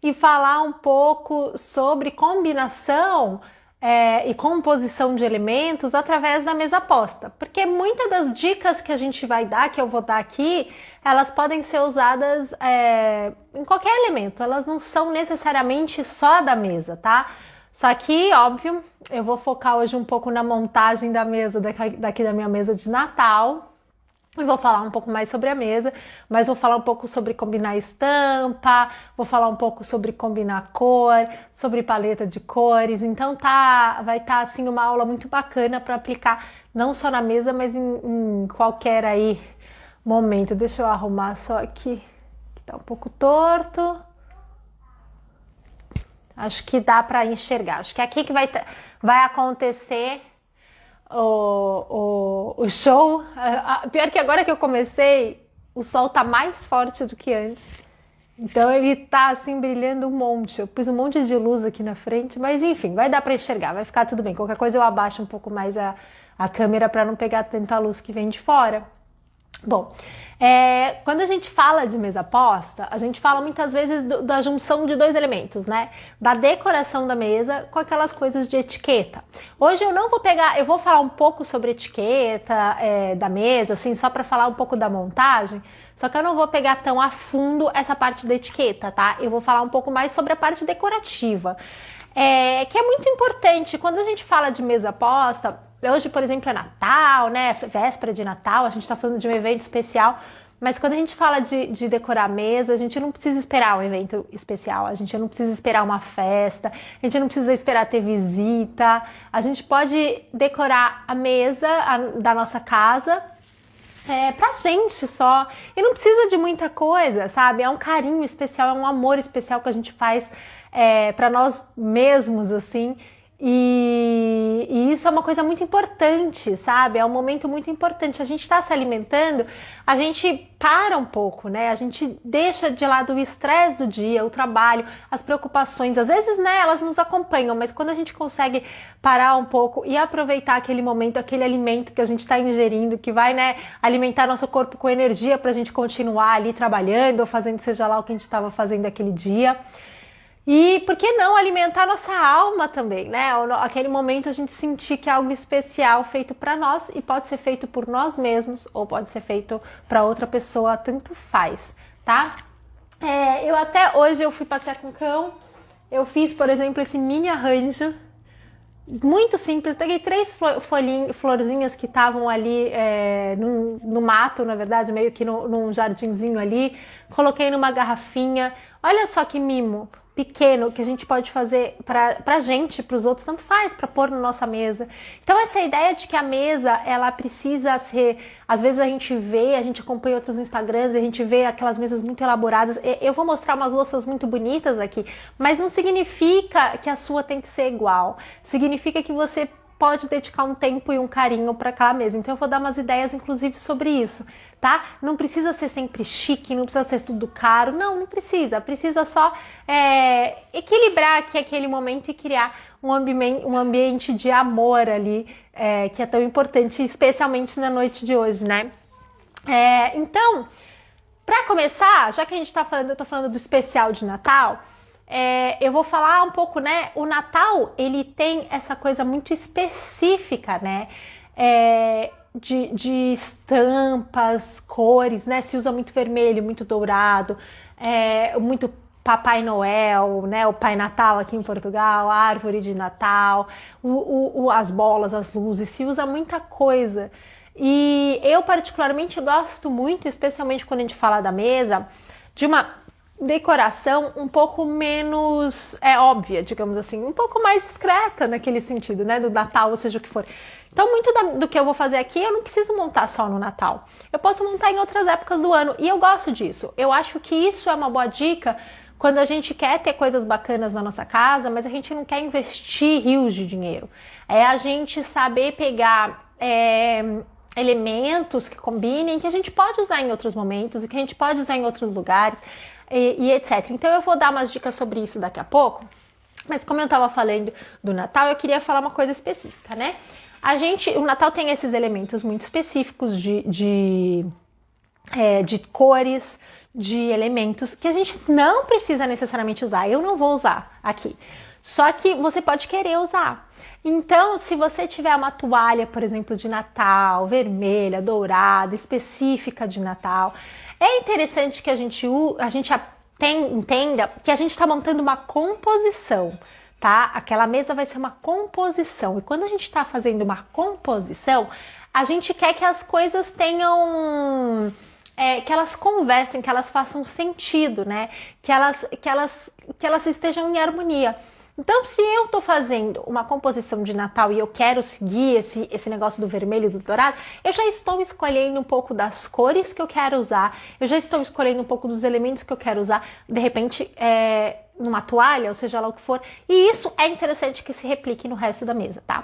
e falar um pouco sobre combinação e composição de elementos através da mesa posta, porque muitas das dicas que a gente vai dar, que eu vou dar aqui, elas podem ser usadas em qualquer elemento, elas não são necessariamente só da mesa, tá? Só que, óbvio, eu vou focar hoje um pouco na montagem da mesa, daqui da minha mesa de Natal. E vou falar um pouco mais sobre a mesa, mas vou falar um pouco sobre combinar estampa, vou falar um pouco sobre combinar cor, sobre paleta de cores. Então vai estar assim uma aula muito bacana para aplicar não só na mesa, mas em qualquer aí momento. Deixa eu arrumar só aqui, que tá um pouco torto. Acho que dá para enxergar. Acho que é aqui que vai acontecer o show. Pior que agora que eu comecei, o sol tá mais forte do que antes. Então ele tá assim brilhando um monte. Eu pus um monte de luz aqui na frente, mas enfim, vai dar para enxergar, vai ficar tudo bem. Qualquer coisa eu abaixo um pouco mais a câmera para não pegar tanta luz que vem de fora. Bom, quando a gente fala de mesa posta, a gente fala muitas vezes da junção de dois elementos, né? Da decoração da mesa com aquelas coisas de etiqueta. Hoje eu não vou eu vou falar um pouco sobre etiqueta da mesa, assim, só para falar um pouco da montagem, só que eu não vou pegar tão a fundo essa parte da etiqueta, tá? Eu vou falar um pouco mais sobre a parte decorativa, que é muito importante. Quando a gente fala de mesa posta, hoje, por exemplo, é Natal, né? Véspera de Natal, a gente está falando de um evento especial, mas quando a gente fala de decorar a mesa, a gente não precisa esperar um evento especial, a gente não precisa esperar uma festa, a gente não precisa esperar ter visita, a gente pode decorar a mesa da nossa casa pra gente só, e não precisa de muita coisa, sabe? É um carinho especial, é um amor especial que a gente faz para nós mesmos, assim. E isso é uma coisa muito importante, sabe? É um momento muito importante. A gente está se alimentando, a gente para um pouco, né? A gente deixa de lado o estresse do dia, o trabalho, as preocupações. Às vezes, né, elas nos acompanham, mas quando a gente consegue parar um pouco e aproveitar aquele momento, aquele alimento que a gente está ingerindo, que vai, né, alimentar nosso corpo com energia para a gente continuar ali trabalhando ou fazendo seja lá o que a gente estava fazendo aquele dia. E por que não alimentar nossa alma também, né? Aquele momento a gente sentir que é algo especial feito para nós, e pode ser feito por nós mesmos ou pode ser feito para outra pessoa, tanto faz, tá? Eu até hoje eu fui passear com o cão, eu fiz, por exemplo, esse mini arranjo, muito simples. Peguei 3 florzinhas que estavam ali no mato, na verdade, meio que num jardinzinho ali, coloquei numa garrafinha. Olha só que mimo pequeno que a gente pode fazer pra gente, pros outros, tanto faz, pra pôr na nossa mesa. Então essa ideia de que a mesa, ela precisa ser, às vezes a gente acompanha outros Instagrams e a gente vê aquelas mesas muito elaboradas. Eu vou mostrar umas louças muito bonitas aqui, mas não significa que a sua tem que ser igual. Significa que você pode dedicar um tempo e um carinho para aquela mesa. Então eu vou dar umas ideias, inclusive, sobre isso, tá? Não precisa ser sempre chique, não precisa ser tudo caro, não precisa. Precisa só equilibrar aqui aquele momento e criar um ambiente de amor ali, que é tão importante, especialmente na noite de hoje, né? Então, para começar, já que eu tô falando do especial de Natal, eu vou falar um pouco, né? O Natal, ele tem essa coisa muito específica, né? De estampas, cores, né? Se usa muito vermelho, muito dourado, muito Papai Noel, né? O Pai Natal aqui em Portugal, a árvore de Natal, as bolas, as luzes, se usa muita coisa. E eu particularmente gosto muito, especialmente quando a gente fala da mesa, de uma decoração um pouco menos óbvia, digamos assim, um pouco mais discreta naquele sentido, né, do Natal, ou seja o que for. Então muito do que eu vou fazer aqui eu não preciso montar só no Natal, eu posso montar em outras épocas do ano, e eu gosto disso. Eu acho que isso é uma boa dica quando a gente quer ter coisas bacanas na nossa casa, mas a gente não quer investir rios de dinheiro. É a gente saber pegar elementos que combinem, que a gente pode usar em outros momentos e que a gente pode usar em outros lugares, e etc. Então eu vou dar umas dicas sobre isso daqui a pouco, mas como eu estava falando do Natal, eu queria falar uma coisa específica, né? O Natal tem esses elementos muito específicos de cores, de elementos que a gente não precisa necessariamente usar. Eu não vou usar aqui. Só que você pode querer usar. Então, se você tiver uma toalha, por exemplo, de Natal, vermelha, dourada, específica de Natal, é interessante que a gente entenda que a gente está montando uma composição, tá? Aquela mesa vai ser uma composição. E quando a gente está fazendo uma composição, a gente quer que as coisas tenham... que elas conversem, que elas façam sentido, né? Que elas estejam em harmonia. Então, se eu estou fazendo uma composição de Natal e eu quero seguir esse negócio do vermelho e do dourado, eu já estou escolhendo um pouco das cores que eu quero usar, eu já estou escolhendo um pouco dos elementos que eu quero usar, de repente, numa toalha, ou seja lá o que for, e isso é interessante que se replique no resto da mesa, tá?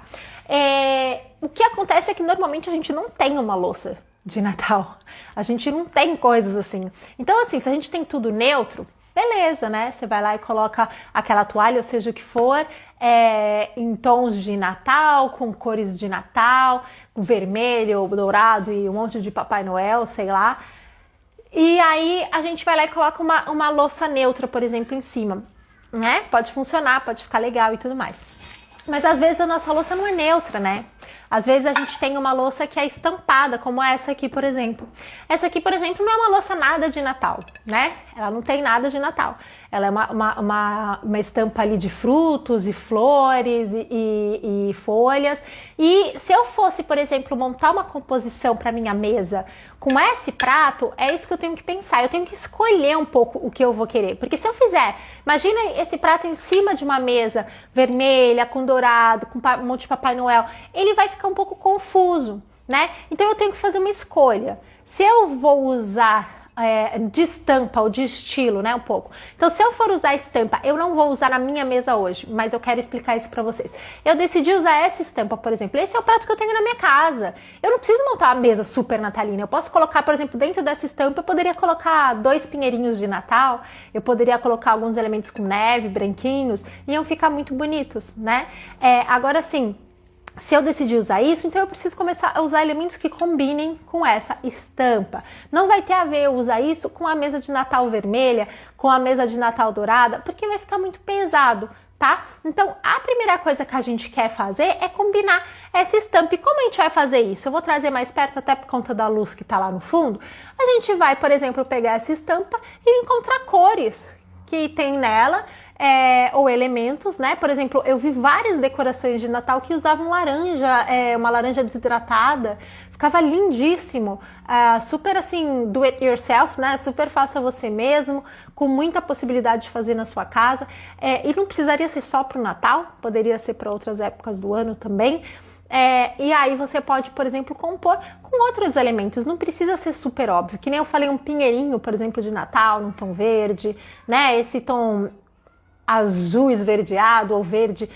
O que acontece é que normalmente a gente não tem uma louça de Natal, a gente não tem coisas assim. Então, assim, se a gente tem tudo neutro, beleza, né? Você vai lá e coloca aquela toalha, ou seja o que for, em tons de Natal, com cores de Natal, com vermelho, dourado e um monte de Papai Noel, sei lá. E aí a gente vai lá e coloca uma louça neutra, por exemplo, em cima, né? Pode funcionar, pode ficar legal e tudo mais. Mas às vezes a nossa louça não é neutra, né? Às vezes a gente tem uma louça que é estampada, como essa aqui, por exemplo. Essa aqui, por exemplo, não é uma louça nada de Natal, né? Ela não tem nada de Natal. Ela é uma estampa ali de frutos e flores e folhas. E se eu fosse, por exemplo, montar uma composição para minha mesa com esse prato, é isso que eu tenho que pensar. Eu tenho que escolher um pouco o que eu vou querer. Porque se eu fizer, imagina esse prato em cima de uma mesa vermelha, com dourado, com um monte de Papai Noel, ele vai ficar um pouco confuso, né? Então eu tenho que fazer uma escolha. Se eu vou usar de estampa ou de estilo, né, um pouco. Então, se eu for usar estampa, eu não vou usar na minha mesa hoje, mas eu quero explicar isso pra vocês. Eu decidi usar essa estampa, por exemplo. Esse é o prato que eu tenho na minha casa. Eu não preciso montar uma mesa super natalina. Eu posso colocar, por exemplo, dentro dessa estampa, eu poderia colocar 2 pinheirinhos de Natal, eu poderia colocar alguns elementos com neve, branquinhos, e iam ficar muito bonitos, né? Agora, sim, se eu decidir usar isso, então eu preciso começar a usar elementos que combinem com essa estampa. Não vai ter a ver eu usar isso com a mesa de Natal vermelha, com a mesa de Natal dourada, porque vai ficar muito pesado, tá? Então, a primeira coisa que a gente quer fazer é combinar essa estampa. E como a gente vai fazer isso? Eu vou trazer mais perto, até por conta da luz que tá lá no fundo. A gente vai, por exemplo, pegar essa estampa e encontrar cores que tem nela, ou elementos, né? Por exemplo, eu vi várias decorações de Natal que usavam laranja, uma laranja desidratada, ficava lindíssimo, super assim, do it yourself, né? Super faça você mesmo, com muita possibilidade de fazer na sua casa, e não precisaria ser só para o Natal, poderia ser para outras épocas do ano também. E aí você pode, por exemplo, compor com outros elementos, não precisa ser super óbvio, que nem eu falei, um pinheirinho, por exemplo, de Natal, num tom verde, né? Esse tom azul esverdeado ou verde,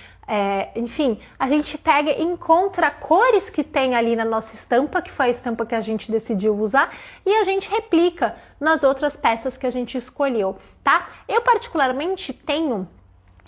enfim, a gente pega e encontra cores que tem ali na nossa estampa, que foi a estampa que a gente decidiu usar, e a gente replica nas outras peças que a gente escolheu, tá? Eu particularmente tenho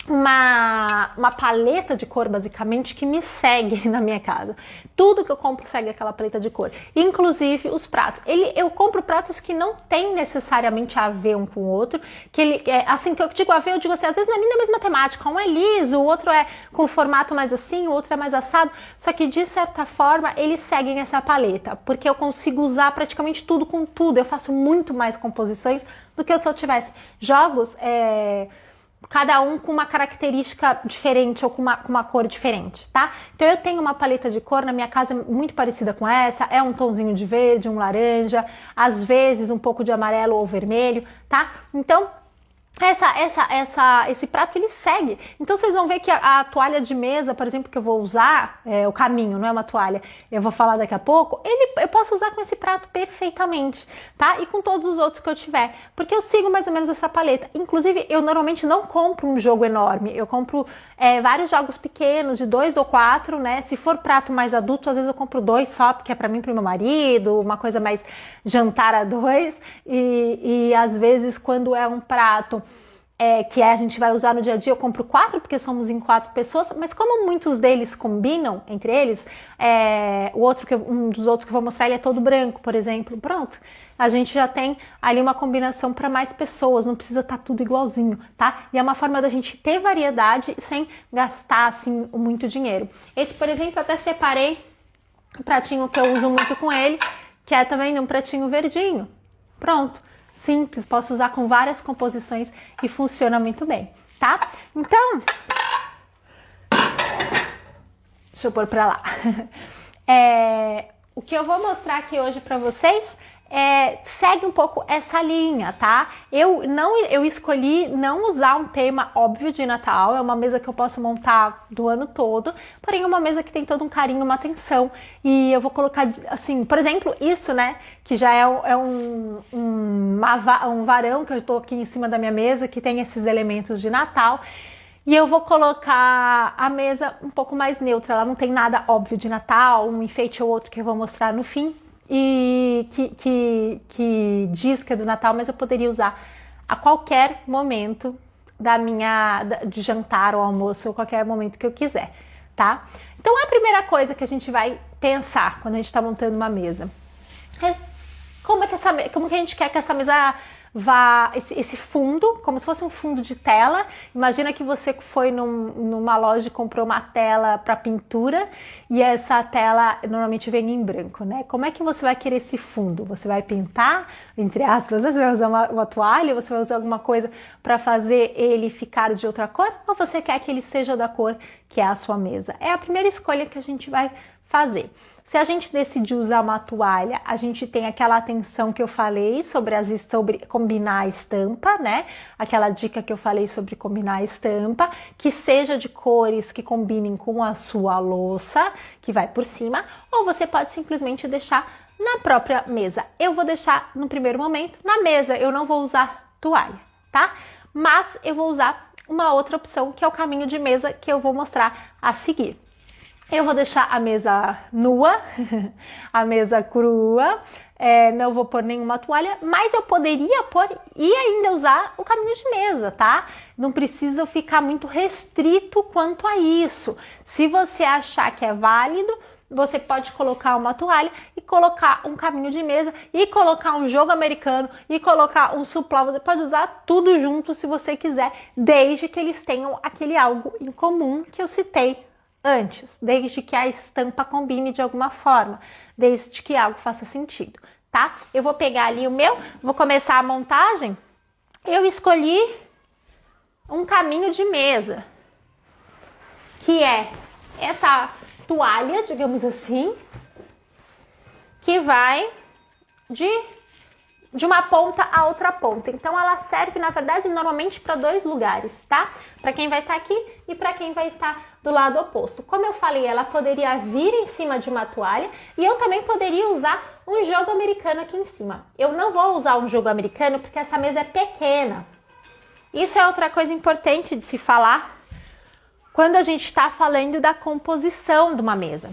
uma paleta de cor, basicamente, que me segue na minha casa. Tudo que eu compro segue aquela paleta de cor, inclusive os pratos. Eu compro pratos que não tem necessariamente a ver um com o outro, que assim, que eu digo a ver, eu digo assim, às vezes não é nem da mesma temática, um é liso, o outro é com formato mais assim, o outro é mais assado, só que de certa forma eles seguem essa paleta, porque eu consigo usar praticamente tudo com tudo, eu faço muito mais composições do que se eu tivesse jogos, cada um com uma característica diferente ou com uma cor diferente, tá? Então eu tenho uma paleta de cor na minha casa muito parecida com essa, é um tonzinho de verde, um laranja, às vezes um pouco de amarelo ou vermelho, tá? Então esse prato ele segue. Então vocês vão ver que a toalha de mesa, por exemplo, que eu vou usar, o caminho, não é uma toalha, eu vou falar daqui a pouco, eu posso usar com esse prato perfeitamente, tá? E com todos os outros que eu tiver, porque eu sigo mais ou menos essa paleta. Inclusive, eu normalmente não compro um jogo enorme, eu compro vários jogos pequenos, de 2 ou 4, né? Se for prato mais adulto, às vezes eu compro 2 só, porque é pra mim e pro meu marido, uma coisa mais jantar a 2, e às vezes quando é um prato que a gente vai usar no dia a dia, eu compro 4 porque somos em 4 pessoas, mas como muitos deles combinam entre eles, um dos outros que eu vou mostrar ele é todo branco, por exemplo, pronto. A gente já tem ali uma combinação para mais pessoas, não precisa estar tudo igualzinho, tá? E é uma forma da gente ter variedade sem gastar, assim, muito dinheiro. Esse, por exemplo, eu até separei um pratinho que eu uso muito com ele, que é também um pratinho verdinho. Pronto, simples, posso usar com várias composições e funciona muito bem, tá? Então, deixa eu pôr pra lá. O que eu vou mostrar aqui hoje pra vocês segue um pouco essa linha, tá? Eu escolhi não usar um tema óbvio de Natal, é uma mesa que eu posso montar do ano todo, porém é uma mesa que tem todo um carinho, uma atenção, e eu vou colocar, assim, por exemplo, isso, né, que já é um varão que eu tô aqui em cima da minha mesa, que tem esses elementos de Natal, e eu vou colocar a mesa um pouco mais neutra, ela não tem nada óbvio de Natal, um enfeite ou outro que eu vou mostrar no fim, e que diz que é do Natal, mas eu poderia usar a qualquer momento de jantar ou almoço, ou qualquer momento que eu quiser, tá? Então a primeira coisa que a gente vai pensar quando a gente está montando uma mesa é como que a gente quer que essa mesa vá, esse fundo, como se fosse um fundo de tela. Imagina que você foi numa loja e comprou uma tela para pintura e essa tela normalmente vem em branco, né? Como é que você vai querer esse fundo? Você vai pintar, entre aspas, né? Você vai usar uma toalha, você vai usar alguma coisa para fazer ele ficar de outra cor? Ou você quer que ele seja da cor que é a sua mesa? É a primeira escolha que a gente vai fazer. Se a gente decidir usar uma toalha, a gente tem aquela atenção que eu falei sobre combinar a estampa, né? Aquela dica que eu falei sobre combinar a estampa, que seja de cores que combinem com a sua louça, que vai por cima, ou você pode simplesmente deixar na própria mesa. Eu vou deixar no primeiro momento na mesa, eu não vou usar toalha, tá? Mas eu vou usar uma outra opção, que é o caminho de mesa que eu vou mostrar a seguir. Eu vou deixar a mesa nua, a mesa crua, não vou pôr nenhuma toalha, mas eu poderia pôr e ainda usar o caminho de mesa, tá? Não precisa ficar muito restrito quanto a isso. Se você achar que é válido, você pode colocar uma toalha e colocar um caminho de mesa e colocar um jogo americano e colocar um suplá. Você pode usar tudo junto se você quiser, desde que eles tenham aquele algo em comum que eu citei antes, desde que a estampa combine de alguma forma, desde que algo faça sentido, tá? Eu vou pegar ali o meu, vou começar a montagem. Eu escolhi um caminho de mesa, que é essa toalha, digamos assim, que vai de uma ponta a outra ponta. Então ela serve, na verdade, normalmente para 2 lugares, tá? Para quem vai estar aqui e para quem vai estar do lado oposto. Como eu falei, ela poderia vir em cima de uma toalha e eu também poderia usar um jogo americano aqui em cima. Eu não vou usar um jogo americano porque essa mesa é pequena. Isso é outra coisa importante de se falar quando a gente está falando da composição de uma mesa.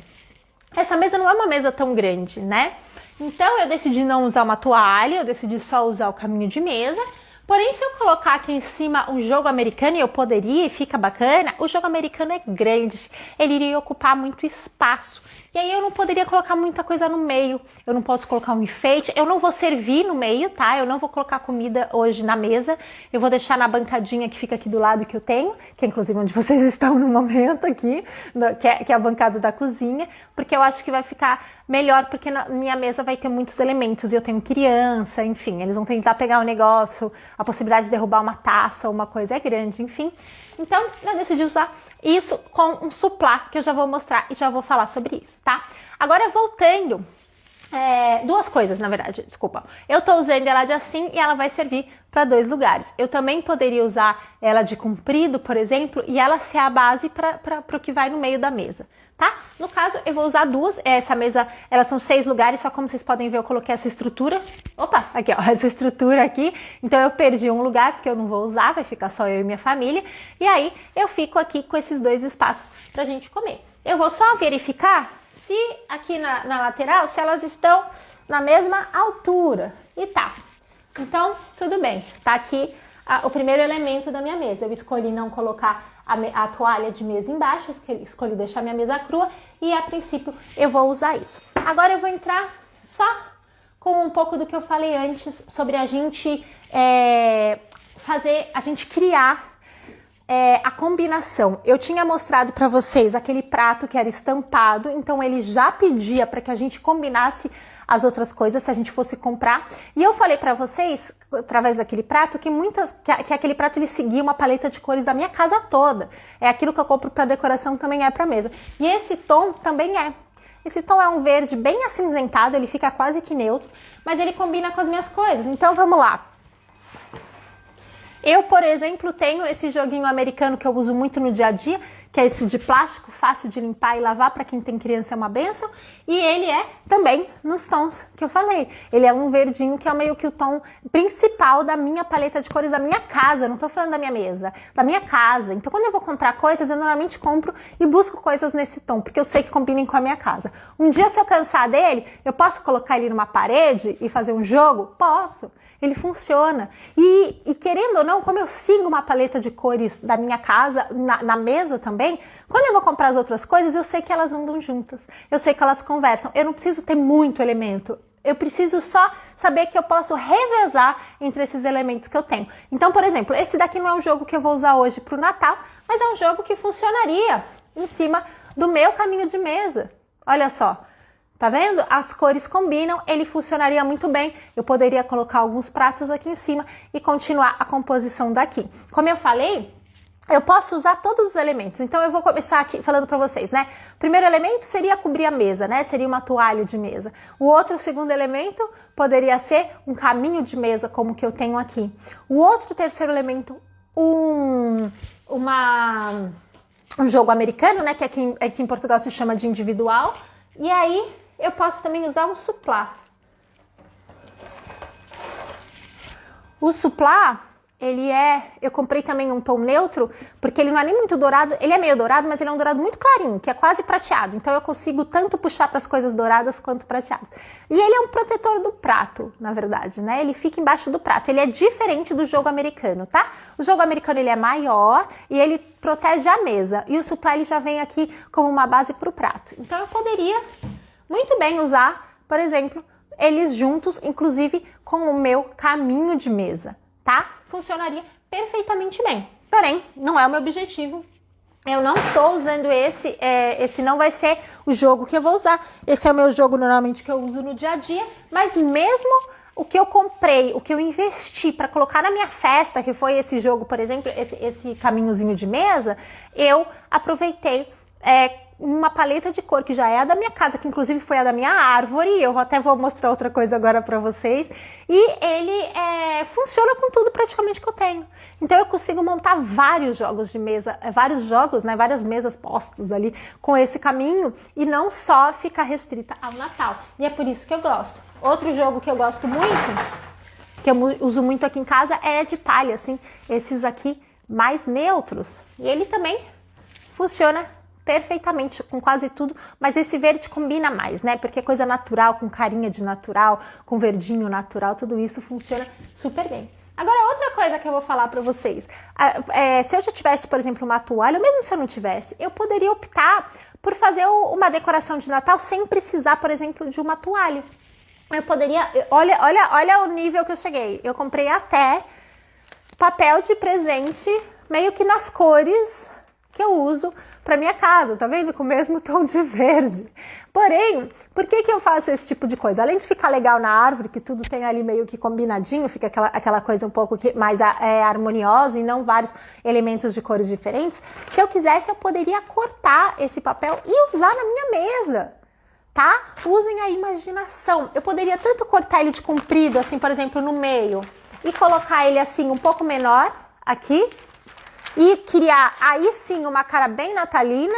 Essa mesa não é uma mesa tão grande, né? Então eu decidi não usar uma toalha, eu decidi só usar o caminho de mesa. Porém, se eu colocar aqui em cima um jogo americano, e eu poderia e fica bacana, o jogo americano é grande, ele iria ocupar muito espaço. E aí eu não poderia colocar muita coisa no meio, eu não posso colocar um enfeite, eu não vou servir no meio, tá? Eu não vou colocar comida hoje na mesa, eu vou deixar na bancadinha que fica aqui do lado que eu tenho, que é inclusive onde vocês estão no momento aqui, que é a bancada da cozinha, porque eu acho que vai ficar melhor, porque na minha mesa vai ter muitos elementos, e eu tenho criança, enfim, eles vão tentar pegar o negócio, a possibilidade de derrubar uma taça ou uma coisa é grande, enfim. Então, eu decidi usar isso com um suplá, que eu já vou mostrar e já vou falar sobre isso, tá? Agora, voltando, 2 coisas, na verdade, desculpa. Eu tô usando ela de assim e ela vai servir para 2 lugares. Eu também poderia usar ela de comprido, por exemplo, e ela ser a base para o que vai no meio da mesa, tá? No caso, eu vou usar 2. Essa mesa, elas são 6 lugares, só como vocês podem ver, eu coloquei essa estrutura. Opa, aqui, ó, essa estrutura aqui. Então, eu perdi um lugar, porque eu não vou usar, vai ficar só eu e minha família. E aí, eu fico aqui com esses 2 espaços pra gente comer. Eu vou só verificar se aqui na lateral, se elas estão na mesma altura. E tá. Então, tudo bem. Tá aqui o primeiro elemento da minha mesa. Eu escolhi não colocar a toalha de mesa embaixo, escolhi deixar minha mesa crua e a princípio eu vou usar isso. Agora eu vou entrar só com um pouco do que eu falei antes sobre a gente criar a combinação. Eu tinha mostrado para vocês aquele prato que era estampado, então ele já pedia para que a gente combinasse as outras coisas se a gente fosse comprar. E eu falei para vocês, através daquele prato, que aquele prato ele seguia uma paleta de cores da minha casa toda. É aquilo que eu compro para decoração, também é para mesa. E esse tom também é. Esse tom é um verde bem acinzentado, ele fica quase que neutro, mas ele combina com as minhas coisas. Então vamos lá. Eu, por exemplo, tenho esse joguinho americano que eu uso muito no dia a dia, que é esse de plástico, fácil de limpar e lavar, para quem tem criança é uma bênção. E ele é também nos tons que eu falei. Ele é um verdinho que é meio que o tom principal da minha paleta de cores da minha casa. Não tô falando da minha mesa, da minha casa. Então, quando eu vou comprar coisas, eu normalmente compro e busco coisas nesse tom, porque eu sei que combinem com a minha casa. Um dia, se eu cansar dele, eu posso colocar ele numa parede e fazer um jogo? Posso. Ele funciona. E querendo ou não, como eu sigo uma paleta de cores da minha casa, na mesa também, quando eu vou comprar as outras coisas, eu sei que elas andam juntas. Eu sei que elas conversam. Eu não preciso ter muito elemento. Eu preciso só saber que eu posso revezar entre esses elementos que eu tenho. Então, por exemplo, esse daqui não é um jogo que eu vou usar hoje para o Natal, mas é um jogo que funcionaria em cima do meu caminho de mesa. Olha só. Tá vendo? As cores combinam, ele funcionaria muito bem. Eu poderia colocar alguns pratos aqui em cima e continuar a composição daqui. Como eu falei, eu posso usar todos os elementos. Então eu vou começar aqui falando para vocês, né? O primeiro elemento seria cobrir a mesa, né? Seria uma toalha de mesa. O segundo elemento poderia ser um caminho de mesa, como que eu tenho aqui. O terceiro elemento, um jogo americano, né? Que aqui em Portugal se chama de individual. E aí eu posso também usar um suplá. O suplá, eu comprei também um tom neutro, porque ele não é nem muito dourado, ele é meio dourado, mas ele é um dourado muito clarinho, que é quase prateado. Então eu consigo tanto puxar para as coisas douradas quanto prateadas. E ele é um protetor do prato, na verdade, né? Ele fica embaixo do prato. Ele é diferente do jogo americano, tá? O jogo americano ele é maior e ele protege a mesa. E o suplá ele já vem aqui como uma base para o prato. Então eu poderia muito bem usar, por exemplo, eles juntos, inclusive com o meu caminho de mesa, tá? Funcionaria perfeitamente bem. Porém, não é o meu objetivo. Eu não estou usando esse não vai ser o jogo que eu vou usar. Esse é o meu jogo normalmente que eu uso no dia a dia, mas mesmo o que eu comprei, o que eu investi para colocar na minha festa, que foi esse jogo, por exemplo, esse caminhozinho de mesa, eu aproveitei uma paleta de cor que já é a da minha casa, que inclusive foi a da minha árvore. Eu até vou mostrar outra coisa agora para vocês. E ele funciona com tudo praticamente que eu tenho. Então eu consigo montar vários jogos de mesa, vários jogos, né, várias mesas postas ali com esse caminho e não só ficar restrita ao Natal. E é por isso que eu gosto. Outro jogo que eu gosto muito, que eu uso muito aqui em casa, é de palha, assim, esses aqui mais neutros. E ele também funciona perfeitamente com quase tudo, mas esse verde combina mais, né? Porque é coisa natural, com carinha de natural, com verdinho natural, tudo isso funciona super bem. Agora, outra coisa que eu vou falar para vocês, se eu já tivesse, por exemplo, uma toalha, ou mesmo se eu não tivesse, eu poderia optar por fazer uma decoração de Natal sem precisar, por exemplo, de uma toalha. Eu poderia, olha o nível que eu cheguei, eu comprei até papel de presente, meio que nas cores que eu uso para minha casa, tá vendo? Com o mesmo tom de verde. Porém, por que eu faço esse tipo de coisa? Além de ficar legal na árvore, que tudo tem ali meio que combinadinho, fica aquela coisa um pouco mais harmoniosa e não vários elementos de cores diferentes, se eu quisesse eu poderia cortar esse papel e usar na minha mesa, tá? Usem a imaginação. Eu poderia tanto cortar ele de comprido, assim, por exemplo, no meio, e colocar ele assim um pouco menor aqui, e criar aí sim uma cara bem natalina,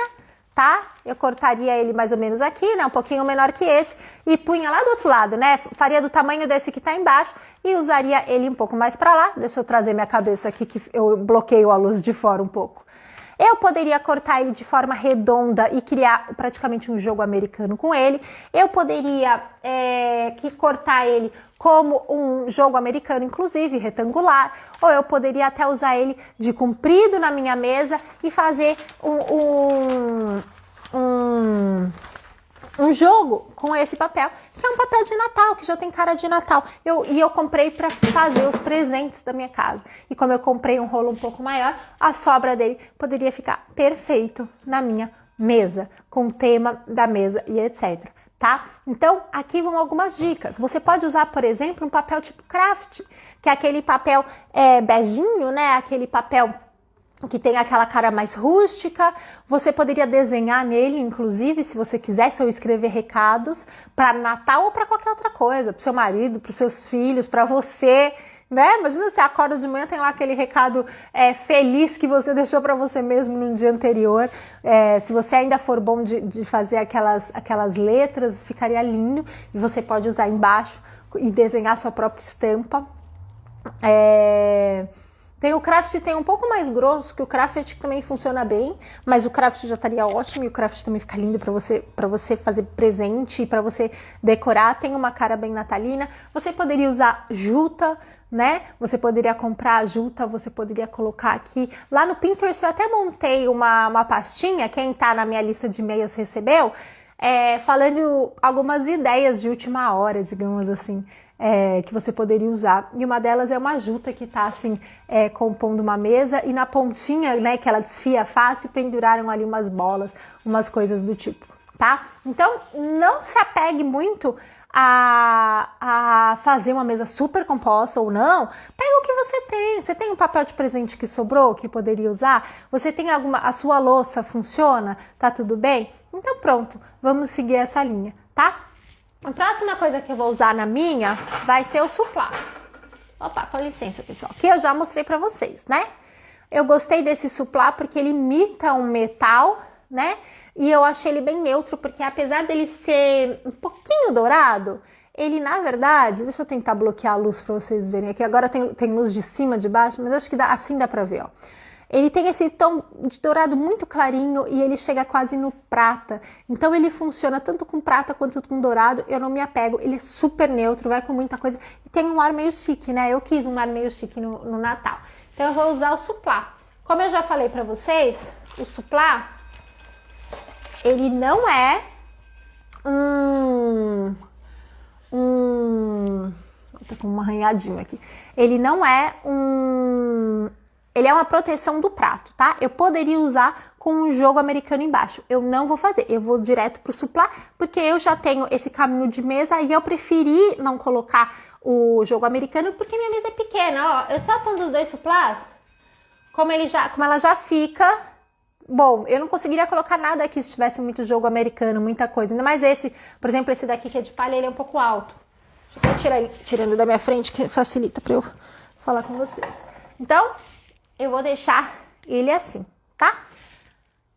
tá? Eu cortaria ele mais ou menos aqui, né? Um pouquinho menor que esse, e punha lá do outro lado, né? Faria do tamanho desse que tá embaixo e usaria ele um pouco mais para lá. Deixa eu trazer minha cabeça aqui que eu bloqueio a luz de fora um pouco. Eu poderia cortar ele de forma redonda e criar praticamente um jogo americano com ele. Eu poderia cortar ele como um jogo americano, inclusive retangular, ou eu poderia até usar ele de comprido na minha mesa e fazer um jogo com esse papel, que é um papel de Natal, que já tem cara de Natal. Eu comprei para fazer os presentes da minha casa. E como eu comprei um rolo um pouco maior, a sobra dele poderia ficar perfeito na minha mesa, com o tema da mesa e etc. Tá? Então, aqui vão algumas dicas. Você pode usar, por exemplo, um papel tipo craft, que é aquele papel beijinho, né? Aquele papel que tem aquela cara mais rústica. Você poderia desenhar nele, inclusive, se você quisesse, ou escrever recados para Natal ou para qualquer outra coisa, para o seu marido, para os seus filhos, para você, né? Imagina você acorda de manhã, tem lá aquele recado feliz que você deixou para você mesmo no dia anterior. Se você ainda for bom de fazer aquelas letras, ficaria lindo. E você pode usar embaixo e desenhar sua própria estampa. Tem o craft, tem um pouco mais grosso, que o craft também funciona bem, mas o craft já estaria ótimo, e o craft também fica lindo para você fazer presente, para você decorar. Tem uma cara bem natalina. Você poderia usar juta, né? Você poderia comprar a juta, você poderia colocar aqui. Lá no Pinterest eu até montei uma pastinha, quem tá na minha lista de e-mails recebeu, falando algumas ideias de última hora, digamos assim. Que você poderia usar, e uma delas é uma juta que tá assim, compondo uma mesa, e na pontinha, né, que ela desfia fácil, penduraram ali umas bolas, umas coisas do tipo, tá? Então, não se apegue muito a fazer uma mesa super composta ou não. Pega o que você tem um papel de presente que sobrou, que poderia usar, você tem a sua louça funciona, tá tudo bem? Então pronto, vamos seguir essa linha, tá? A próxima coisa que eu vou usar na minha vai ser o suplá. Opa, com licença, pessoal. Que eu já mostrei pra vocês, né? Eu gostei desse suplá porque ele imita um metal, né? E eu achei ele bem neutro, porque apesar dele ser um pouquinho dourado, ele, na verdade... Deixa eu tentar bloquear a luz pra vocês verem aqui. Agora tem luz de cima, de baixo, mas acho que assim dá pra ver, ó. Ele tem esse tom de dourado muito clarinho e ele chega quase no prata. Então ele funciona tanto com prata quanto com dourado. Eu não me apego, ele é super neutro, vai com muita coisa. E tem um ar meio chique, né? Eu quis um ar meio chique no Natal. Então eu vou usar o suplá. Como eu já falei pra vocês, o suplá, ele não é tá com um arranhadinho aqui. Ele não é Ele é uma proteção do prato, tá? Eu poderia usar com um jogo americano embaixo. Eu não vou fazer, eu vou direto pro suplá, porque eu já tenho esse caminho de mesa e eu preferi não colocar o jogo americano, porque minha mesa é pequena, ó. Eu só pondo os dois suplás, como ela já fica... Bom, eu não conseguiria colocar nada aqui se tivesse muito jogo americano, muita coisa. Ainda mais esse, por exemplo, esse daqui que é de palha, ele é um pouco alto. Deixa eu tirar ele, tirando da minha frente, que facilita para eu falar com vocês. Então, eu vou deixar ele assim, tá?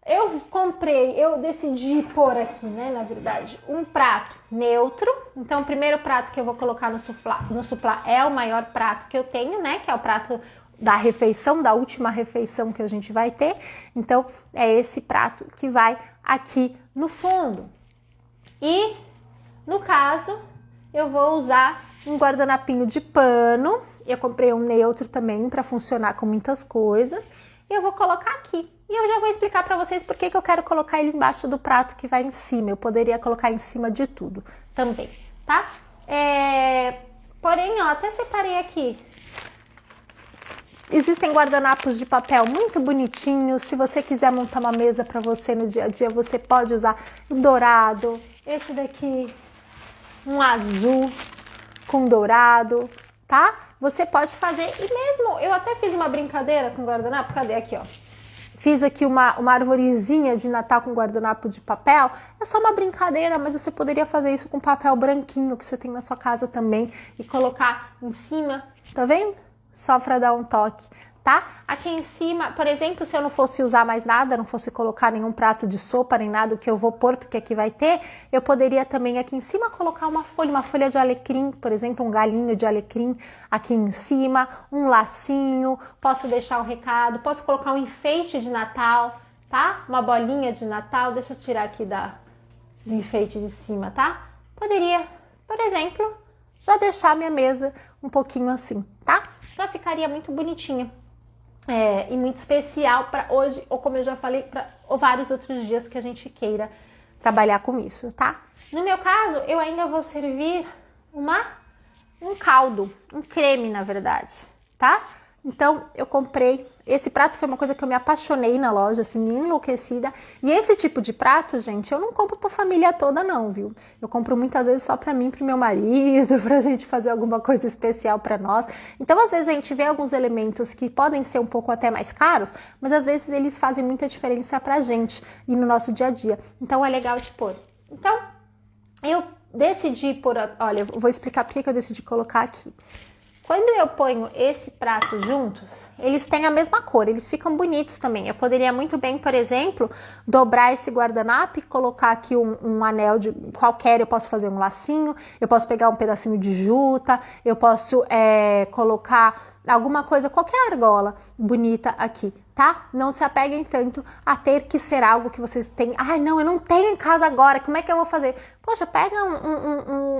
Eu decidi pôr aqui, né, na verdade, um prato neutro. Então, o primeiro prato que eu vou colocar no suplá é o maior prato que eu tenho, né, que é o prato da refeição, da última refeição que a gente vai ter. Então, é esse prato que vai aqui no fundo. E, no caso, eu vou usar um guardanapinho de pano. Eu comprei um neutro também para funcionar com muitas coisas. E eu vou colocar aqui. E eu já vou explicar para vocês por que eu quero colocar ele embaixo do prato que vai em cima. Eu poderia colocar em cima de tudo também, tá? Porém, ó, até separei aqui. Existem guardanapos de papel muito bonitinhos. Se você quiser montar uma mesa para você no dia a dia, você pode usar o dourado. Esse daqui, um azul com dourado, tá? Você pode fazer, e mesmo, eu até fiz uma brincadeira com guardanapo, cadê aqui, ó? Fiz aqui uma arvorezinha de Natal com guardanapo de papel. É só uma brincadeira, mas você poderia fazer isso com papel branquinho que você tem na sua casa também e colocar em cima, tá vendo? Só para dar um toque tá? Aqui em cima, por exemplo, se eu não fosse usar mais nada, não fosse colocar nenhum prato de sopa, nem nada que eu vou pôr, porque aqui vai ter, eu poderia também aqui em cima colocar uma folha de alecrim, por exemplo, um galinho de alecrim aqui em cima, um lacinho, posso deixar um recado, posso colocar um enfeite de Natal, tá? Uma bolinha de Natal, deixa eu tirar aqui do enfeite de cima, tá? Poderia, por exemplo, já deixar minha mesa um pouquinho assim, tá? Já ficaria muito bonitinha e muito especial para hoje, ou como eu já falei, para vários outros dias que a gente queira trabalhar com isso, tá? No meu caso, eu ainda vou servir um caldo, um creme, na verdade, tá? Então, eu comprei, esse prato foi uma coisa que eu me apaixonei na loja, assim, enlouquecida. E esse tipo de prato, gente, eu não compro pra família toda não, viu? Eu compro muitas vezes só pra mim, pro meu marido, pra gente fazer alguma coisa especial pra nós. Então, às vezes a gente vê alguns elementos que podem ser um pouco até mais caros, mas às vezes eles fazem muita diferença pra gente e no nosso dia a dia. Então, é legal de pôr. Então, eu decidi pôr, olha, eu vou explicar por que eu decidi colocar aqui. Quando eu ponho esse prato juntos, eles têm a mesma cor, eles ficam bonitos também. Eu poderia muito bem, por exemplo, dobrar esse guardanapo e colocar aqui um anel de qualquer, eu posso fazer um lacinho, eu posso pegar um pedacinho de juta, eu posso colocar alguma coisa, qualquer argola bonita aqui, tá? Não se apeguem tanto a ter que ser algo que vocês têm. Ai, não, eu não tenho em casa agora, como é que eu vou fazer? Poxa, pega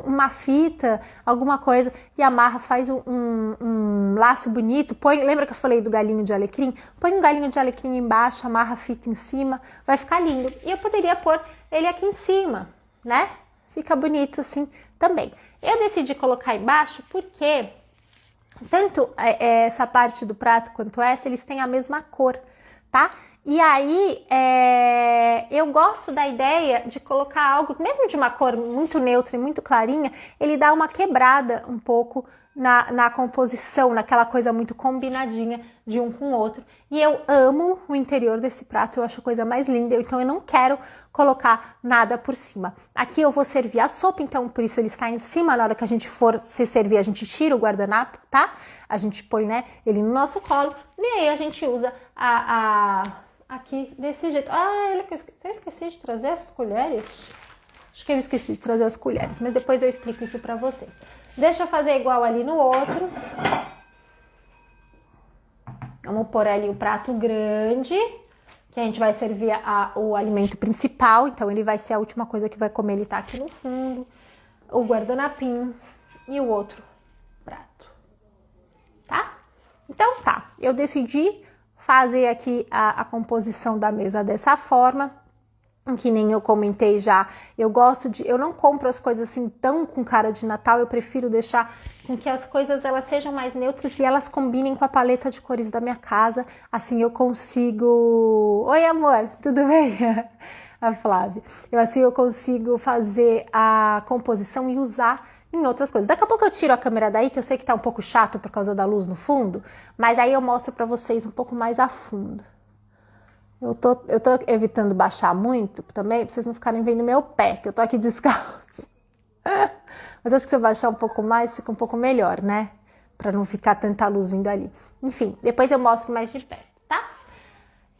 uma fita, alguma coisa e amarra, faz um laço bonito, põe, lembra que eu falei do galinho de alecrim? Põe um galinho de alecrim embaixo, amarra a fita em cima, vai ficar lindo. E eu poderia pôr ele aqui em cima, né? Fica bonito assim também. Eu decidi colocar embaixo porque tanto essa parte do prato quanto essa, eles têm a mesma cor, tá? E aí, eu gosto da ideia de colocar algo, mesmo de uma cor muito neutra e muito clarinha, ele dá uma quebrada um pouco na composição, naquela coisa muito combinadinha de um com o outro. E eu amo o interior desse prato, eu acho a coisa mais linda, então eu não quero colocar nada por cima. Aqui eu vou servir a sopa, então por isso ele está em cima, na hora que a gente for se servir, a gente tira o guardanapo, tá? A gente põe, né, ele no nosso colo, e aí a gente usa aqui desse jeito. Ah, eu esqueci de trazer as colheres. Acho que eu esqueci de trazer as colheres, mas depois eu explico isso pra vocês. Deixa eu fazer igual ali no outro. Vamos pôr ali o prato grande, que a gente vai servir o alimento principal. Então, ele vai ser a última coisa que vai comer. Ele tá aqui no fundo. O guardanapinho e o outro prato. Tá? Então, tá. Eu decidi fazer aqui a composição da mesa dessa forma. Que nem eu comentei já, eu não compro as coisas assim tão com cara de Natal, eu prefiro deixar com que as coisas elas sejam mais neutras e elas combinem com a paleta de cores da minha casa, assim eu consigo... Oi amor, tudo bem? A Flávia. Assim eu consigo fazer a composição e usar em outras coisas. Daqui a pouco eu tiro a câmera daí, que eu sei que tá um pouco chato por causa da luz no fundo, mas aí eu mostro pra vocês um pouco mais a fundo. Eu tô evitando baixar muito também, pra vocês não ficarem vendo meu pé, que eu tô aqui descalço. Mas acho que se eu baixar um pouco mais, fica um pouco melhor, né? Pra não ficar tanta luz vindo ali. Enfim, depois eu mostro mais de perto, tá?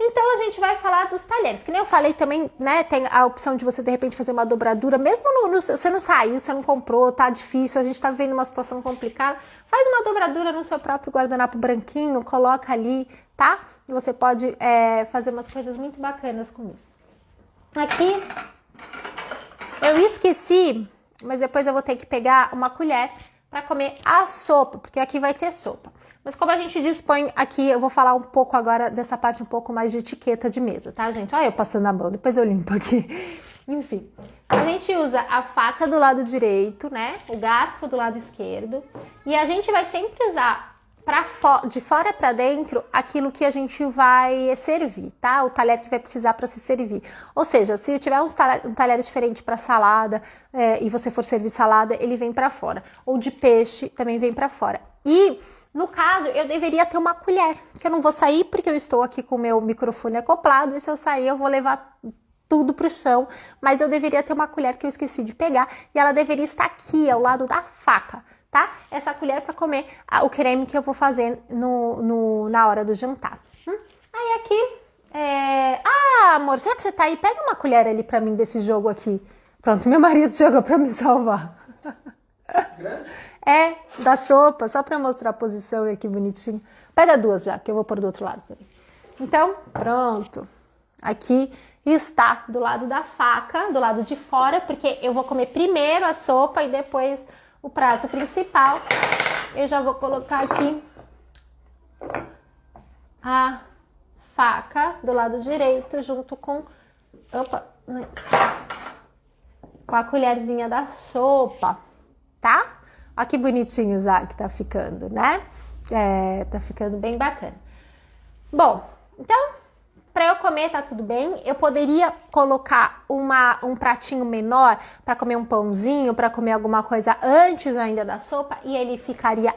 Então a gente vai falar dos talheres. Que nem eu falei também, né? Tem a opção de você de repente fazer uma dobradura, mesmo você não saiu, você não comprou, tá difícil, a gente tá vivendo uma situação complicada. Faz uma dobradura no seu próprio guardanapo branquinho, coloca ali, tá? E você pode fazer umas coisas muito bacanas com isso. Aqui, eu esqueci, mas depois eu vou ter que pegar uma colher para comer a sopa, porque aqui vai ter sopa. Mas como a gente dispõe aqui, eu vou falar um pouco agora dessa parte um pouco mais de etiqueta de mesa, tá, gente? Olha eu passando a mão, depois eu limpo aqui. Enfim, a gente usa a faca do lado direito, né? O garfo do lado esquerdo. E a gente vai sempre usar de fora para dentro aquilo que a gente vai servir, tá? O talher que vai precisar para se servir. Ou seja, se tiver um talher diferente para salada e você for servir salada, ele vem para fora. Ou de peixe, também vem para fora. E no caso, eu deveria ter uma colher, que eu não vou sair porque eu estou aqui com o meu microfone acoplado, e se eu sair eu vou levar tudo pro chão, mas eu deveria ter uma colher que eu esqueci de pegar, e ela deveria estar aqui, ao lado da faca, tá? Essa colher para comer o creme que eu vou fazer na hora do jantar. Aí aqui, amor, será que você tá aí? Pega uma colher ali para mim desse jogo aqui. Pronto, meu marido jogou para me salvar. Grande? É, da sopa, só para mostrar a posição aqui bonitinho. Pega duas já, que eu vou pôr do outro lado também. Então, pronto. Aqui está do lado da faca, do lado de fora, porque eu vou comer primeiro a sopa e depois o prato principal. Eu já vou colocar aqui a faca do lado direito junto com a colherzinha da sopa, tá? Olha que bonitinho já que tá ficando, né? Tá ficando bem bacana. Bom, então, para eu comer tá tudo bem. Eu poderia colocar um pratinho menor para comer um pãozinho, para comer alguma coisa antes ainda da sopa e ele ficaria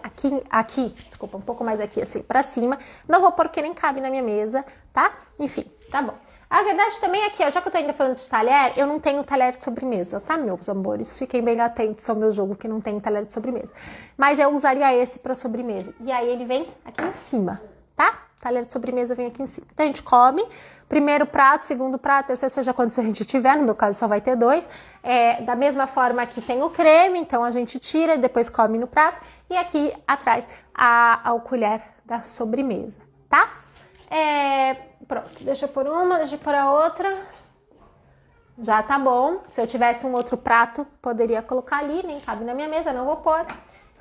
aqui, desculpa, um pouco mais aqui assim para cima. Não vou pôr porque nem cabe na minha mesa, tá? Enfim, tá bom. A verdade também é que, já que eu tô ainda falando de talher, eu não tenho talher de sobremesa, tá, meus amores? Fiquem bem atentos ao meu jogo que não tem talher de sobremesa. Mas eu usaria esse para sobremesa. E aí ele vem aqui em cima, tá? Talher de sobremesa vem aqui em cima. Então a gente come, primeiro prato, segundo prato, terceiro, seja quantos a gente tiver, no meu caso só vai ter 2. Da mesma forma que tem o creme, então a gente tira e depois come no prato. E aqui atrás a colher da sobremesa, tá? Pronto, deixa eu pôr uma, deixa eu pôr a outra. Já tá bom. Se eu tivesse um outro prato, poderia colocar ali, nem cabe na minha mesa, não vou pôr.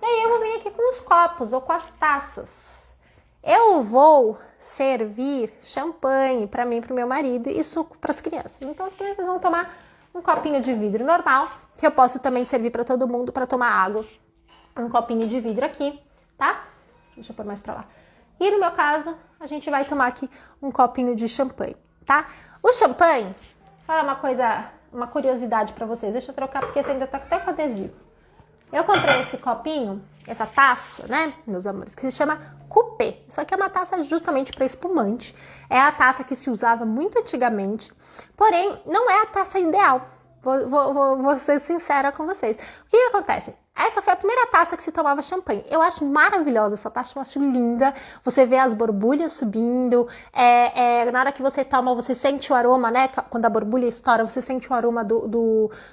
E aí eu vou vir aqui com os copos ou com as taças. Eu vou servir champanhe para mim e para o meu marido e suco para as crianças. Então as crianças vão tomar um copinho de vidro normal, que eu posso também servir para todo mundo para tomar água. Um copinho de vidro aqui, tá? Deixa eu pôr mais para lá. E no meu caso, a gente vai tomar aqui um copinho de champanhe, tá? O champanhe, vou falar uma coisa, uma curiosidade para vocês. Deixa eu trocar porque esse ainda tá até com adesivo. Eu comprei esse copinho, essa taça, né, meus amores, que se chama coupé. Isso aqui é uma taça justamente para espumante. É a taça que se usava muito antigamente, porém não é a taça ideal. Vou ser sincera com vocês. O que acontece? Essa foi a primeira taça que se tomava champanhe. Eu acho maravilhosa essa taça, eu acho linda. Você vê as borbulhas subindo. Na hora que você toma, você sente o aroma, né? Quando a borbulha estoura, você sente o aroma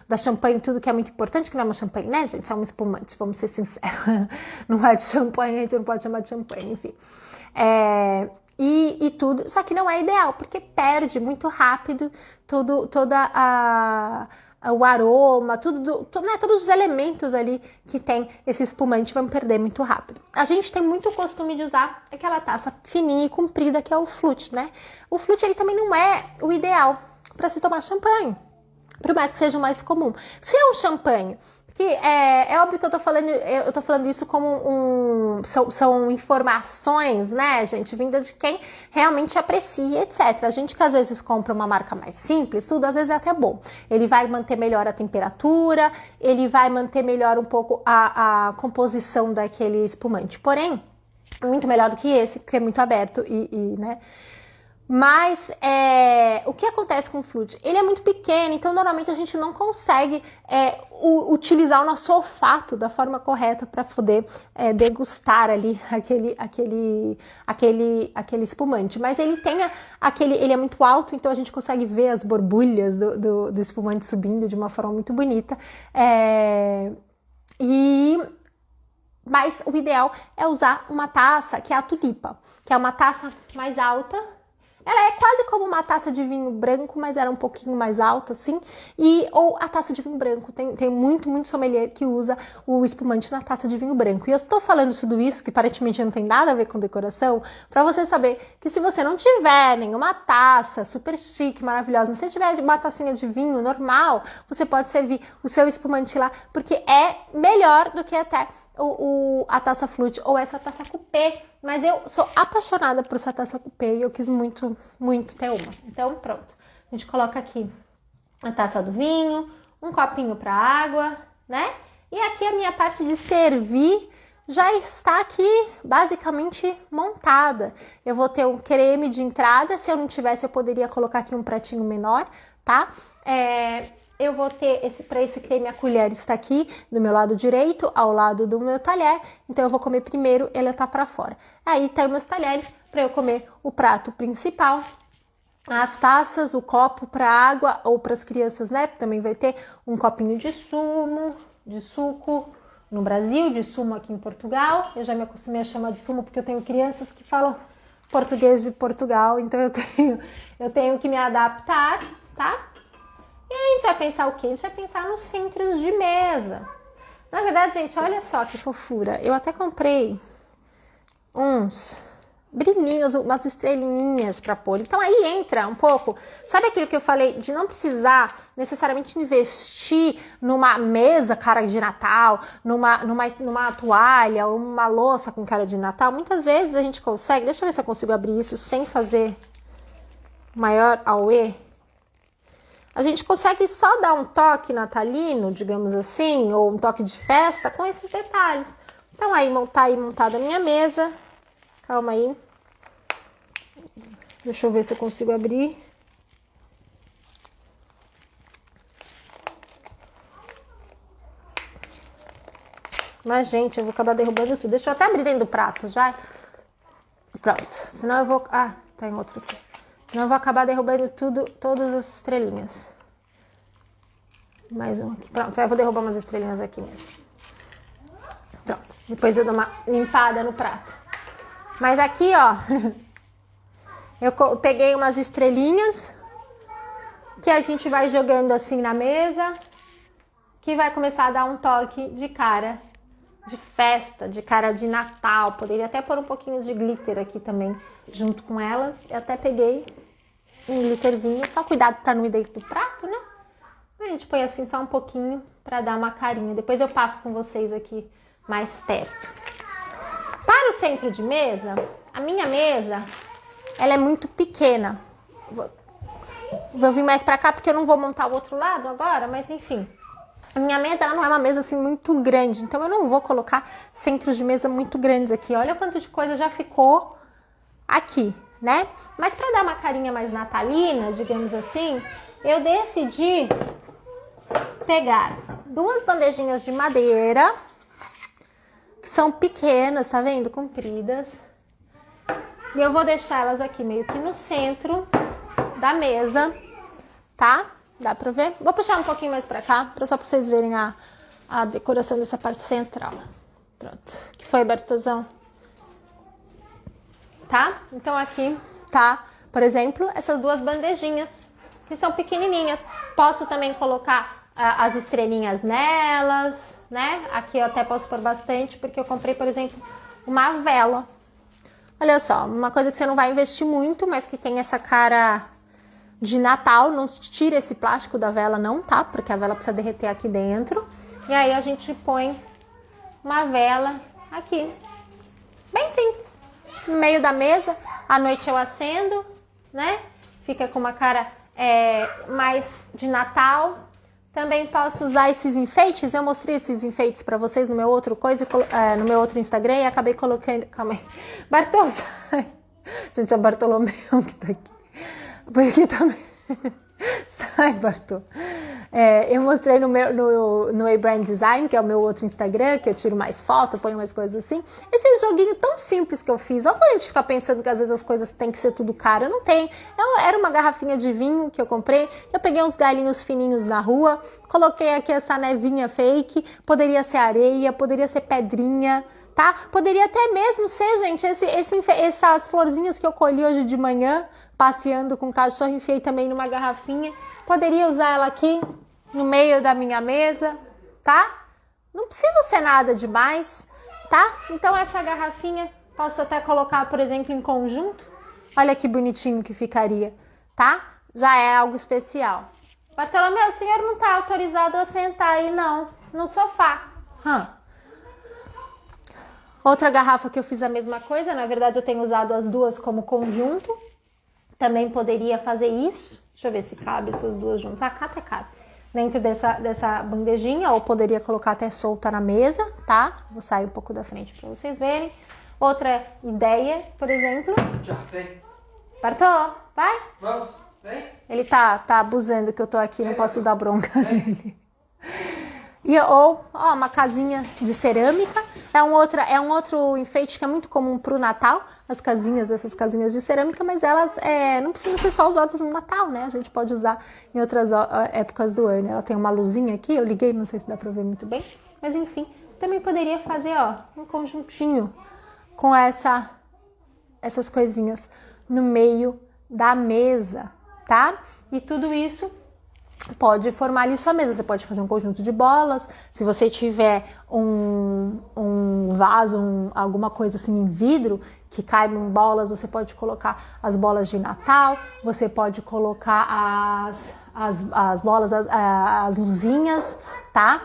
da champanhe, tudo que é muito importante, que não é uma champanhe, né, gente? É um espumante, vamos ser sinceros. Não é de champanhe, a gente não pode chamar de champanhe, enfim. E tudo, só que não é ideal, porque perde muito rápido o aroma, todos os elementos ali que tem esse espumante vão perder muito rápido. A gente tem muito costume de usar aquela taça fininha e comprida que é o flute, né? O flute ele também não é o ideal para se tomar champanhe, por mais que seja o mais comum. Se é um champanhe que é óbvio que eu tô falando isso como são informações, né, gente, vinda de quem realmente aprecia, etc. A gente que às vezes compra uma marca mais simples, tudo às vezes é até bom. Ele vai manter melhor a temperatura, ele vai manter melhor um pouco a composição daquele espumante. Porém, muito melhor do que esse, que é muito aberto né? Mas o que acontece com o flute? Ele é muito pequeno, então normalmente a gente não consegue utilizar o nosso olfato da forma correta para poder degustar ali aquele espumante. Mas ele tem ele é muito alto, então a gente consegue ver as borbulhas do espumante subindo de uma forma muito bonita. Mas o ideal é usar uma taça que é a tulipa, que é uma taça mais alta. Ela é quase como uma taça de vinho branco, mas era um pouquinho mais alta, assim. Ou a taça de vinho branco. Tem muito sommelier que usa o espumante na taça de vinho branco. E eu estou falando tudo isso, que aparentemente não tem nada a ver com decoração, para você saber que se você não tiver nenhuma taça super chique, maravilhosa, mas se você tiver uma tacinha de vinho normal, você pode servir o seu espumante lá, porque é melhor do que até a taça flute ou essa taça coupé, mas eu sou apaixonada por essa taça coupé e eu quis muito ter uma. Então pronto, a gente coloca aqui a taça do vinho, um copinho para água, né? E aqui a minha parte de servir já está aqui basicamente montada. Eu vou ter um creme de entrada, se eu não tivesse eu poderia colocar aqui um pratinho menor, tá? eu vou ter para esse creme, a colher está aqui do meu lado direito, ao lado do meu talher. Então eu vou comer primeiro, ele tá para fora. Aí tá os meus talheres para eu comer o prato principal. As taças, o copo para água ou para as crianças, né? Também vai ter um copinho de sumo, de suco no Brasil, de sumo aqui em Portugal. Eu já me acostumei a chamar de sumo porque eu tenho crianças que falam português de Portugal, então eu tenho que me adaptar, tá? E aí a gente vai pensar o quê? A gente vai pensar nos centros de mesa. Na verdade, gente, olha só que fofura. Eu até comprei uns brilhinhos, umas estrelinhas para pôr. Então aí entra um pouco, sabe aquilo que eu falei de não precisar necessariamente investir numa mesa cara de Natal, numa toalha ou uma louça com cara de Natal. Muitas vezes a gente consegue, deixa eu ver se eu consigo abrir isso sem fazer maior auê. A gente consegue só dar um toque natalino, digamos assim, ou um toque de festa com esses detalhes. Então aí tá aí montada a minha mesa. Calma aí. Deixa eu ver se eu consigo abrir. Mas, gente, eu vou acabar derrubando tudo. Deixa eu até abrir dentro do prato, já. Pronto. Senão eu vou... Ah, tá em outro aqui. Senão eu vou acabar derrubando tudo, todas as estrelinhas. Mais um aqui. Pronto, eu vou derrubar umas estrelinhas aqui mesmo. Pronto. Depois eu dou uma limpada no prato. Mas aqui, ó, eu peguei umas estrelinhas que a gente vai jogando assim na mesa, que vai começar a dar um toque de cara de festa, de cara de Natal. Poderia até pôr um pouquinho de glitter aqui também junto com elas. Eu até peguei um glitterzinho, só cuidado para não ir dentro do prato, né? A gente põe assim só um pouquinho para dar uma carinha. Depois eu passo com vocês aqui mais perto. Para o centro de mesa, a minha mesa, ela é muito pequena. Vou vir mais para cá porque eu não vou montar o outro lado agora, mas enfim. A minha mesa, ela não é uma mesa assim muito grande, então eu não vou colocar centros de mesa muito grandes aqui. Olha quanto de coisa já ficou aqui, né? Mas para dar uma carinha mais natalina, digamos assim, eu decidi pegar duas bandejinhas de madeira, que são pequenas, tá vendo? Compridas. E eu vou deixar elas aqui meio que no centro da mesa, tá? Dá pra ver? Vou puxar um pouquinho mais pra cá, só pra vocês verem a decoração dessa parte central. Pronto. Que foi, Bartozão? Tá? Então aqui tá, por exemplo, essas duas bandejinhas, que são pequenininhas. Posso também colocar as estrelinhas nelas, né? Aqui eu até posso pôr bastante, porque eu comprei, por exemplo, uma vela. Olha só, uma coisa que você não vai investir muito, mas que tem essa cara de Natal. Não tira esse plástico da vela não, tá? Porque a vela precisa derreter aqui dentro. E aí a gente põe uma vela aqui, bem simples, no meio da mesa. À noite eu acendo, né? Fica com uma cara mais de Natal. Também posso usar esses enfeites. Eu mostrei esses enfeites pra vocês no meu outro no meu outro Instagram e acabei colocando... Calma aí. Bartoso. Gente, é o Bartolomeu que tá aqui. Porque também... Sai, Bartô. Eu mostrei no A-Brand Design, que é o meu outro Instagram, que eu tiro mais foto, ponho mais coisas assim. Esse joguinho tão simples que eu fiz. Olha quando a gente fica pensando que às vezes as coisas têm que ser tudo caro. Não tem. Era uma garrafinha de vinho que eu comprei. Eu peguei uns galinhos fininhos na rua. Coloquei aqui essa nevinha fake. Poderia ser areia, poderia ser pedrinha, tá? Poderia até mesmo ser, gente, essas florzinhas que eu colhi hoje de manhã, passeando com o cachorro, enfiei também numa garrafinha. Poderia usar ela aqui no meio da minha mesa, tá? Não precisa ser nada demais, tá? Então essa garrafinha posso até colocar, por exemplo, em conjunto. Olha que bonitinho que ficaria, tá? Já é algo especial. Bartolomeu, o senhor não tá autorizado a sentar aí não, no sofá. Outra garrafa que eu fiz a mesma coisa, na verdade eu tenho usado as duas como conjunto. Também poderia fazer isso. Deixa eu ver se cabe essas duas juntas. Cá até cabe. Dentro dessa bandejinha, ou poderia colocar até solta na mesa, tá? Vou sair um pouco da frente para vocês verem. Outra ideia, por exemplo. Já tem. Bartô, vai? Vamos, vem. Ele ele tá abusando que eu tô aqui, não posso dar bronca nele. Ou uma casinha de cerâmica. É um outro enfeite que é muito comum pro Natal, essas casinhas de cerâmica, mas elas não precisam ser só usadas no Natal, né? A gente pode usar em outras épocas do ano. Ela tem uma luzinha aqui, eu liguei, não sei se dá pra ver muito bem, mas enfim, também poderia fazer, um conjuntinho com essas coisinhas no meio da mesa, tá? E tudo isso pode formar ali sua mesa. Você pode fazer um conjunto de bolas. Se você tiver um vaso, alguma coisa assim em vidro que caibam bolas, você pode colocar as bolas de Natal. Você pode colocar as bolas, as luzinhas, tá?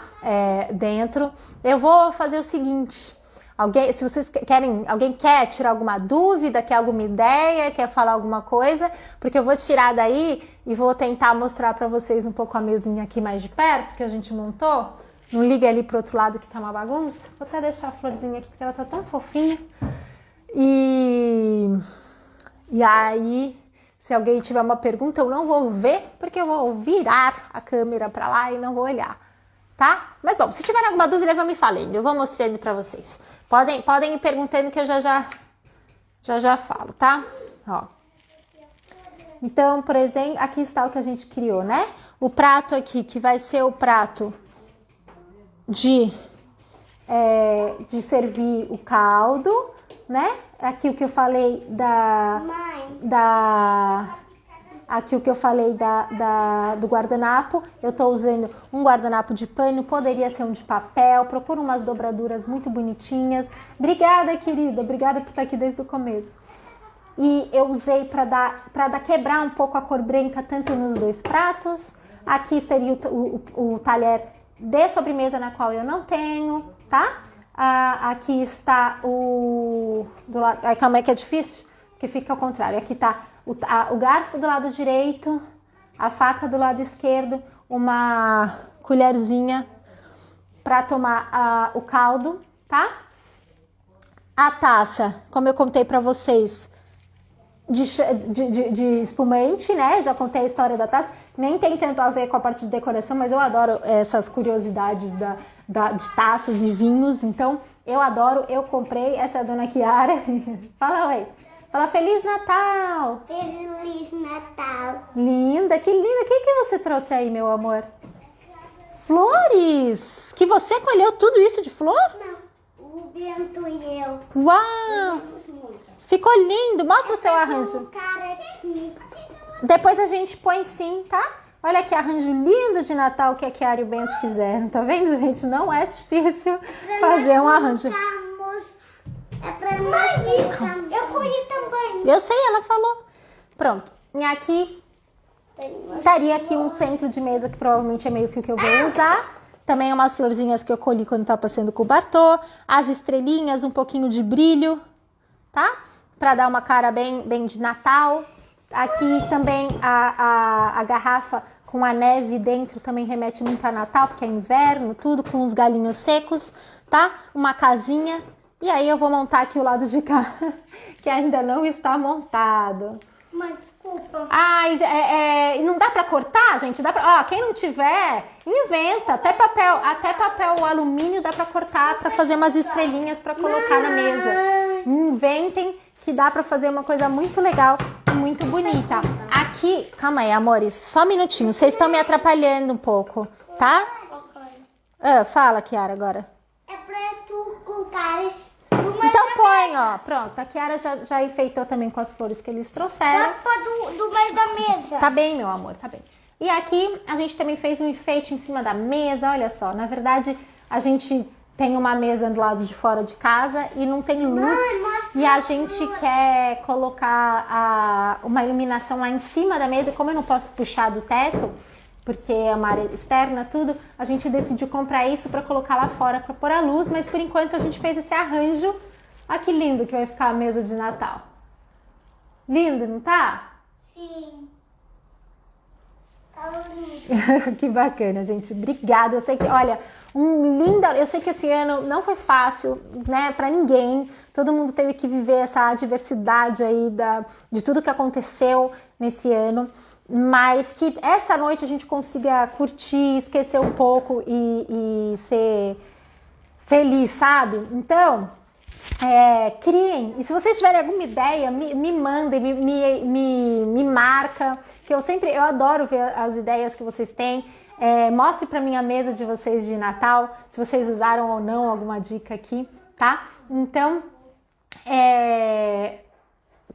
Dentro. Eu vou fazer o seguinte. Se vocês alguém quer tirar alguma dúvida, quer alguma ideia, quer falar alguma coisa, porque eu vou tirar daí e vou tentar mostrar para vocês um pouco a mesinha aqui mais de perto que a gente montou. Não liga ali pro outro lado que tá uma bagunça. Vou até deixar a florzinha aqui porque ela tá tão fofinha. E aí, se alguém tiver uma pergunta, eu não vou ver porque eu vou virar a câmera para lá e não vou olhar, tá? Mas bom, se tiver alguma dúvida, vão me falando, eu vou mostrando para vocês. Podem ir perguntando que eu já falo, tá? Ó. Então, por exemplo, aqui está o que a gente criou, né? O prato aqui, que vai ser o prato de servir o caldo, né? Aqui o que eu falei aqui o que eu falei do guardanapo, eu tô usando um guardanapo de pano, poderia ser um de papel, procura umas dobraduras muito bonitinhas. Obrigada, querida, obrigada por estar aqui desde o começo. E eu usei para quebrar um pouco a cor branca, tanto nos dois pratos. Aqui seria o talher de sobremesa, na qual eu não tenho, tá? Aqui está do lado, calma aí que é difícil, porque fica ao contrário. Aqui tá o garfo do lado direito, a faca do lado esquerdo, uma colherzinha para tomar o caldo, tá? A taça, como eu contei para vocês, de espumante, né? Já contei a história da taça. Nem tem tanto a ver com a parte de decoração, mas eu adoro essas curiosidades de taças e vinhos. Então, eu adoro, eu comprei. Essa é a dona Chiara. Fala oi. Fala Feliz Natal! Feliz Natal! Linda, que linda! O que você trouxe aí, meu amor? Flores! Que você colheu tudo isso de flor? Não, o Bento e eu. Uau! Ficou lindo! Mostra o seu arranjo. Um cara aqui. Depois a gente põe sim, tá? Olha que arranjo lindo de Natal que a Chiara e o Bento fizeram. Tá vendo, gente? Não é difícil fazer um arranjo. É pra nós. Eu colhi também. Eu sei, ela falou. Pronto. E aqui estaria aqui um centro de mesa que provavelmente é meio que o que eu vou usar. Também umas florzinhas que eu colhi quando tá passando com o Bartô. As estrelinhas, um pouquinho de brilho, tá? Pra dar uma cara bem de Natal. Aqui também a garrafa com a neve dentro também remete muito a Natal, porque é inverno, tudo com os galinhos secos, tá? Uma casinha. E aí eu vou montar aqui o lado de cá, que ainda não está montado. Mas desculpa. Não dá pra cortar, gente? Dá pra, quem não tiver, inventa. Até papel alumínio dá pra cortar, pra fazer umas estrelinhas pra colocar na mesa. Inventem que dá pra fazer uma coisa muito legal e muito bonita. Aqui, calma aí, amores, só um minutinho. Vocês estão me atrapalhando um pouco, tá? Fala, Chiara, agora. É pra tu colocares. Então põe, ó. Pronto, a Chiara já enfeitou também com as flores que eles trouxeram. Do meio da mesa. Tá bem, meu amor, tá bem. E aqui a gente também fez um enfeite em cima da mesa, olha só. Na verdade, a gente tem uma mesa do lado de fora de casa e não tem luz. E a gente quer colocar uma iluminação lá em cima da mesa. E como eu não posso puxar do teto, porque é uma área externa, tudo, a gente decidiu comprar isso para colocar lá fora, para pôr a luz, mas por enquanto a gente fez esse arranjo. Olha que lindo que vai ficar a mesa de Natal. Lindo, não tá? Sim. Tá lindo. Que bacana, gente. Obrigada. Eu sei que, olha, eu sei que esse ano não foi fácil, né, para ninguém. Todo mundo teve que viver essa adversidade aí de tudo que aconteceu nesse ano. mas que essa noite a gente consiga curtir, esquecer um pouco e ser feliz, sabe? Então, criem. E se vocês tiverem alguma ideia, me mandem, me marca, que eu adoro ver as ideias que vocês têm. Mostre para mim a mesa de vocês de Natal, se vocês usaram ou não alguma dica aqui, tá? Então,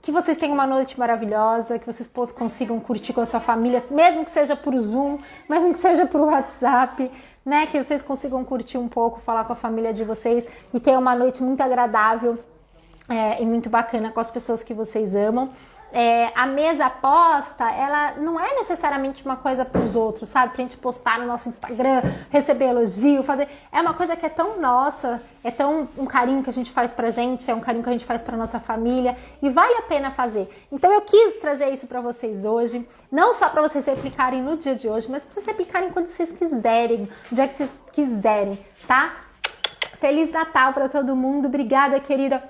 que vocês tenham uma noite maravilhosa, que vocês consigam curtir com a sua família, mesmo que seja por Zoom, mesmo que seja por WhatsApp, né? Que vocês consigam curtir um pouco, falar com a família de vocês e ter uma noite muito agradável e muito bacana com as pessoas que vocês amam. A mesa posta, ela não é necessariamente uma coisa para os outros, sabe? Pra gente postar no nosso Instagram, receber elogio, fazer... É uma coisa que é tão nossa, é tão um carinho que a gente faz pra gente, é um carinho que a gente faz pra nossa família e vale a pena fazer. Então eu quis trazer isso pra vocês hoje, não só pra vocês replicarem no dia de hoje, mas pra vocês replicarem quando vocês quiserem, no dia que vocês quiserem, tá? Feliz Natal pra todo mundo, obrigada, querida.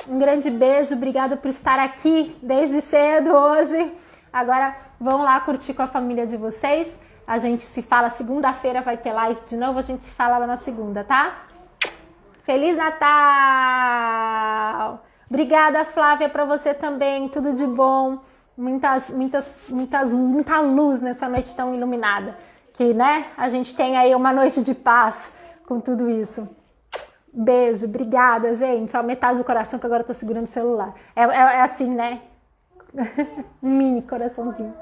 Um grande beijo, obrigada por estar aqui desde cedo hoje. Agora vão lá curtir com a família de vocês. A gente se fala segunda-feira, vai ter live de novo, a gente se fala lá na segunda, tá? Feliz Natal! Obrigada, Flávia, para você também, tudo de bom. Muita luz nessa noite tão iluminada. Que, né, a gente tem aí uma noite de paz com tudo isso. Beijo, obrigada, gente. Só metade do coração, que agora eu tô segurando o celular. É assim, né? Um mini coraçãozinho.